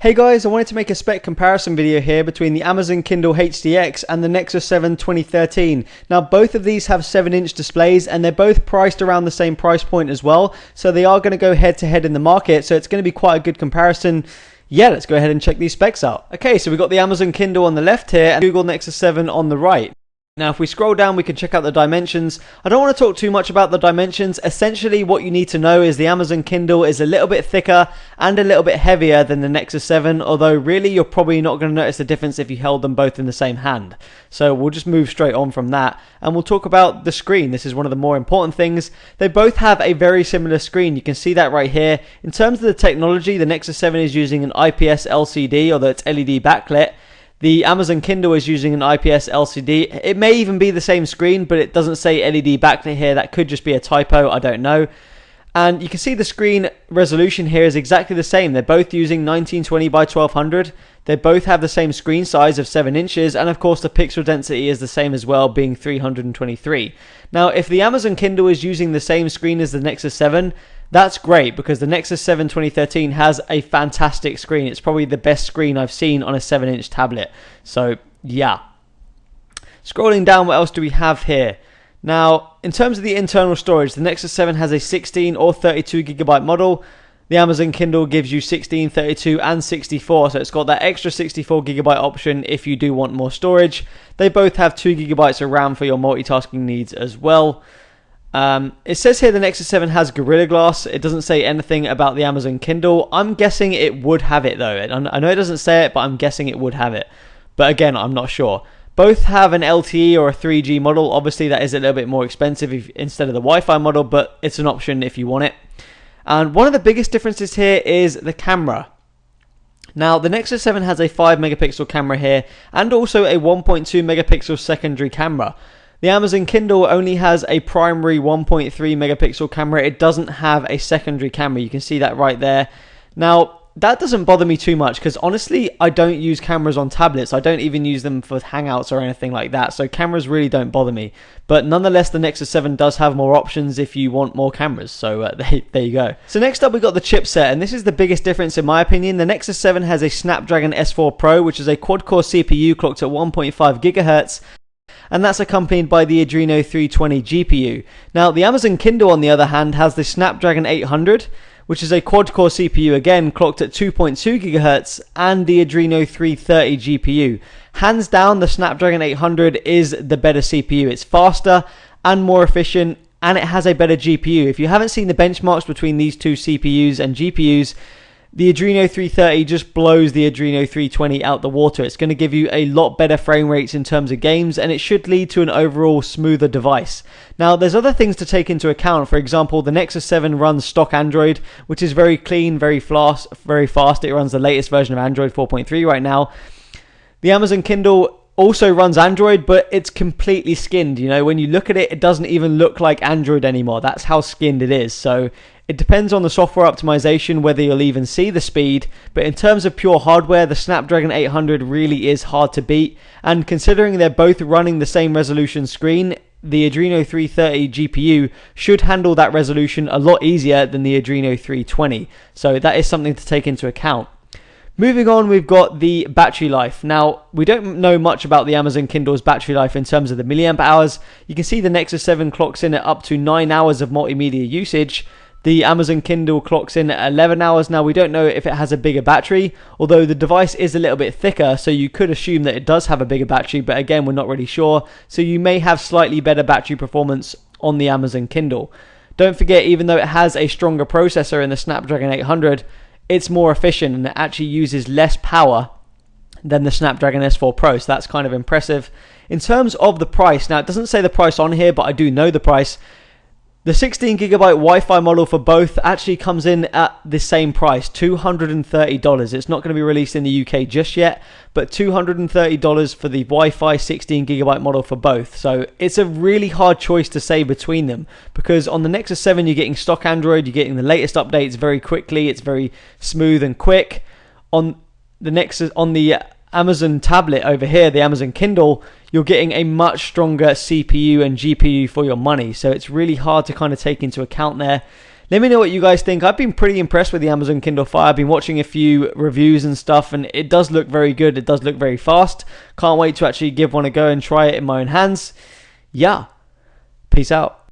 Hey guys, I wanted to make a spec comparison video here between the Amazon Kindle HDX and the Nexus 7 2013. Now both of these have 7-inch displays and they're both priced around the same price point as well, so they are going to go head to head in the market, so it's going to be quite a good comparison. Yeah, let's go ahead and check these specs out. Okay, so we've got the Amazon Kindle on the left here and Google Nexus 7 on the right. Now if we scroll down, we can check out the dimensions. I don't want to talk too much about the dimensions. Essentially what you need to know is the Amazon Kindle is a little bit thicker and a little bit heavier than the Nexus 7, although really you're probably not going to notice the difference if you held them both in the same hand. So we'll just move straight on from that and we'll talk about the screen. This is one of the more important things. They both have a very similar screen. You can see that right here. In terms of the technology, the Nexus 7 is using an IPS LCD, although it's LED backlit. The Amazon Kindle is using an IPS LCD. It may even be the same screen, but it doesn't say LED backlit here. That could just be a typo, I don't know. And you can see the screen resolution here is exactly the same. They're both using 1920 by 1200. They both have the same screen size of 7 inches, and of course the pixel density is the same as well, being 323. Now if the Amazon Kindle is using the same screen as the Nexus 7, that's great, because the Nexus 7 2013 has a fantastic screen. It's probably the best screen I've seen on a 7-inch tablet. So yeah. Scrolling down, what else do we have here? Now, in terms of the internal storage, the Nexus 7 has a 16 or 32 gigabyte model. The Amazon Kindle gives you 16, 32 and 64, so it's got that extra 64 gigabyte option if you do want more storage. They both have 2 gigabytes of RAM for your multitasking needs as well. It says here the Nexus 7 has Gorilla Glass. It doesn't say anything about the Amazon Kindle. I'm guessing it would have it though. I know it doesn't say it, but I'm guessing it would have it. But again, I'm not sure. Both have an LTE or a 3G model. Obviously that is a little bit more expensive instead of the Wi-Fi model, but it's an option if you want it. And one of the biggest differences here is the camera. Now the Nexus 7 has a 5 megapixel camera here and also a 1.2 megapixel secondary camera. The Amazon Kindle only has a primary 1.3 megapixel camera. It doesn't have a secondary camera. You can see that right there. Now, that doesn't bother me too much because honestly, I don't use cameras on tablets. I don't even use them for Hangouts or anything like that. So cameras really don't bother me. But nonetheless, the Nexus 7 does have more options if you want more cameras. So there you go. So next up, we got the chipset. And this is the biggest difference in my opinion. The Nexus 7 has a Snapdragon S4 Pro, which is a quad-core CPU clocked at 1.5 gigahertz. And that's accompanied by the Adreno 320 GPU. Now the Amazon Kindle on the other hand has the Snapdragon 800, which is a quad-core CPU again clocked at 2.2 GHz and the Adreno 330 GPU. Hands down, the Snapdragon 800 is the better CPU. It's faster and more efficient and it has a better GPU. If you haven't seen the benchmarks between these two CPUs and GPUs, the Adreno 330 just blows the Adreno 320 out the water. It's going to give you a lot better frame rates in terms of games and it should lead to an overall smoother device. Now there's other things to take into account. For example, the Nexus 7 runs stock Android, which is very clean, very fast. It runs the latest version of Android 4.3 right now. The Amazon Kindle also runs Android, but it's completely skinned. You know, when you look at it, it doesn't even look like Android anymore. That's how skinned it is. So it depends on the software optimization whether you'll even see the speed, but in terms of pure hardware, the Snapdragon 800 really is hard to beat, and considering they're both running the same resolution screen, the Adreno 330 GPU should handle that resolution a lot easier than the Adreno 320, so that is something to take into account. Moving on, we've got the battery life. Now, we don't know much about the Amazon Kindle's battery life in terms of the milliamp hours. You can see the Nexus 7 clocks in at up to 9 hours of multimedia usage. The Amazon Kindle clocks in at 11 hours. Now, we don't know if it has a bigger battery, although the device is a little bit thicker, so you could assume that it does have a bigger battery, but again, we're not really sure. So you may have slightly better battery performance on the Amazon Kindle. Don't forget, even though it has a stronger processor in the Snapdragon 800, it's more efficient and it actually uses less power than the Snapdragon S4 Pro, so that's kind of impressive. In terms of the price, now it doesn't say the price on here, but I do know the price. The 16 gigabyte Wi-Fi model for both actually comes in at the same price, $230. It's not going to be released in the UK just yet, but $230 for the Wi-Fi 16 gigabyte model for both. So it's a really hard choice to say between them, because on the Nexus 7 you're getting stock Android, you're getting the latest updates very quickly, it's very smooth and quick. On the Amazon tablet over here, the Amazon Kindle, you're getting a much stronger CPU and GPU for your money. So it's really hard to kind of take into account there. Let me know what you guys think. I've been pretty impressed with the Amazon Kindle Fire. I've been watching a few reviews and stuff, and it does look very good. It does look very fast. Can't wait to actually give one a go and try it in my own hands. Yeah, peace out.